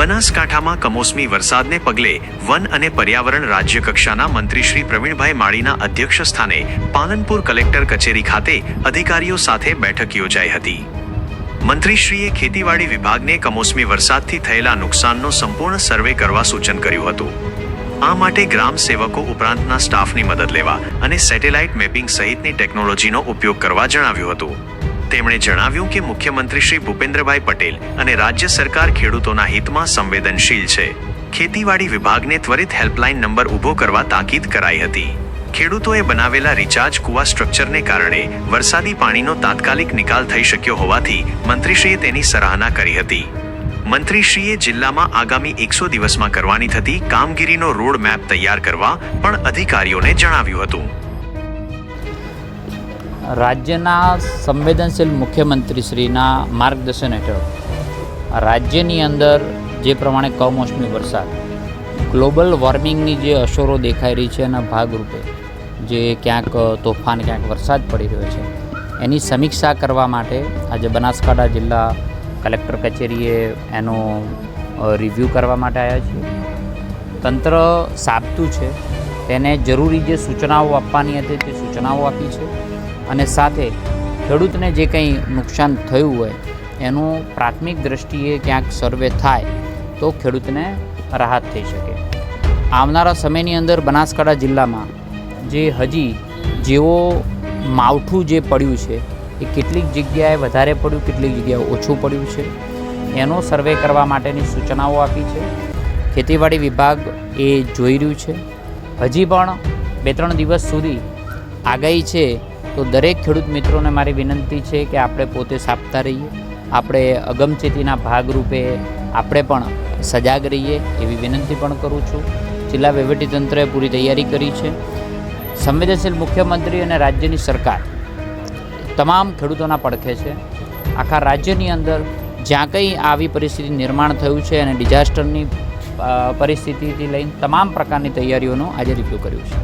બનાસકાંઠામાં કમોસમી વરસાદને પગલે વન અને પર્યાવરણ રાજ્ય કક્ષાના મંત્રી શ્રી પ્રવીણભાઈ માળીના અધ્યક્ષસ્થાને પાલનપુર કલેક્ટર કચેરી ખાતે અધિકારીઓ સાથે બેઠક યોજાઈ હતી। મંત્રીશ્રીએ ખેતીવાડી વિભાગને કમોસમી વરસાદથી થયેલા નુકસાનનો સંપૂર્ણ સર્વે કરવા સૂચન કર્યું હતું। આ માટે ગ્રામ સેવકો ઉપરાંતના સ્ટાફની મદદ લેવા અને સેટેલાઇટ મેપિંગ સહિતની ટેકનોલોજીનો ઉપયોગ કરવા જણાવ્યું હતું। તેમણે જણાવ્યું કે મુખ્યમંત્રી શ્રી ભૂપેન્દ્રભાઈ પટેલ અને રાજ્ય સરકાર ખેડૂતોના હિતમાં સંવેદનશીલ છે। ખેતીવાડી વિભાગને ત્વરિત હેલ્પલાઇન નંબર ઊભો કરવા તાકીદ કરાઈ હતી। ખેડૂતોએ બનાવેલા રિચાર્જ કુવા સ્ટ્રક્ચરને કારણે વરસાદી પાણીનો તાત્કાલિક નિકાલ થઈ શક્યો હોવાથી મંત્રીશ્રીએ તેની સરાહના કરી હતી। મંત્રીશ્રીએ જિલ્લામાં આગામી 100 દિવસમાં કરવાની થતી કામગીરીનો રોડ મેપ તૈયાર કરવા પણ અધિકારીઓને જણાવ્યું હતું। રાજ્યના સંવેદનશીલ મુખ્યમંત્રીશ્રીના માર્ગદર્શન હેઠળ રાજ્યની અંદર જે પ્રમાણે કમોસમી વરસાદ ગ્લોબલ વોર્મિંગની જે અસરો દેખાઈ રહી છે એના ભાગરૂપે જે ક્યાંક તોફાન ક્યાંક વરસાદ પડી રહ્યો છે એની સમીક્ષા કરવા માટે આજે બનાસકાંઠા જિલ્લા કલેક્ટર કચેરીએ એનો રિવ્યૂ કરવા માટે આવ્યા છીએ। તંત્ર સાબતું છે, તેને જરૂરી જે સૂચનાઓ આપવાની હતી તે સૂચનાઓ આપી છે અને સાથે ખેડૂતને જે કંઈ નુકસાન થયું હોય એનું પ્રાથમિક દૃષ્ટિએ ક્યાંક સર્વે થાય તો ખેડૂતને રાહત થઈ શકે। આવનારા સમયની અંદર બનાસકાંઠા જિલ્લામાં જે હજી જેવો માવઠું જે પડ્યું છે એ કેટલીક જગ્યાએ વધારે પડ્યું, કેટલીક જગ્યાએ ઓછું પડ્યું છે એનો સર્વે કરવા માટેની સૂચનાઓ આપી છે। ખેતીવાડી વિભાગ એ જોઈ રહ્યું છે। હજી પણ 2-3 દિવસ સુધી આગાહી છે તો દરેક ખેડૂત મિત્રોને મારી વિનંતી છે કે આપણે પોતે સાબતા રહીએ, આપણે અગમચેતીના ભાગરૂપે આપણે પણ સજાગ રહીએ એવી વિનંતી પણ કરું છું। જિલ્લા વહીવટીતંત્રએ પૂરી તૈયારી કરી છે। સંવેદનશીલ મુખ્યમંત્રી અને રાજ્યની સરકાર તમામ ખેડૂતોના પડખે છે। આખા રાજ્યની અંદર જ્યાં કંઈ આવી પરિસ્થિતિ નિર્માણ થયું છે અને ડિઝાસ્ટરની પરિસ્થિતિથી લઈને તમામ પ્રકારની તૈયારીઓનું આજે રિવ્યૂ કર્યું છે।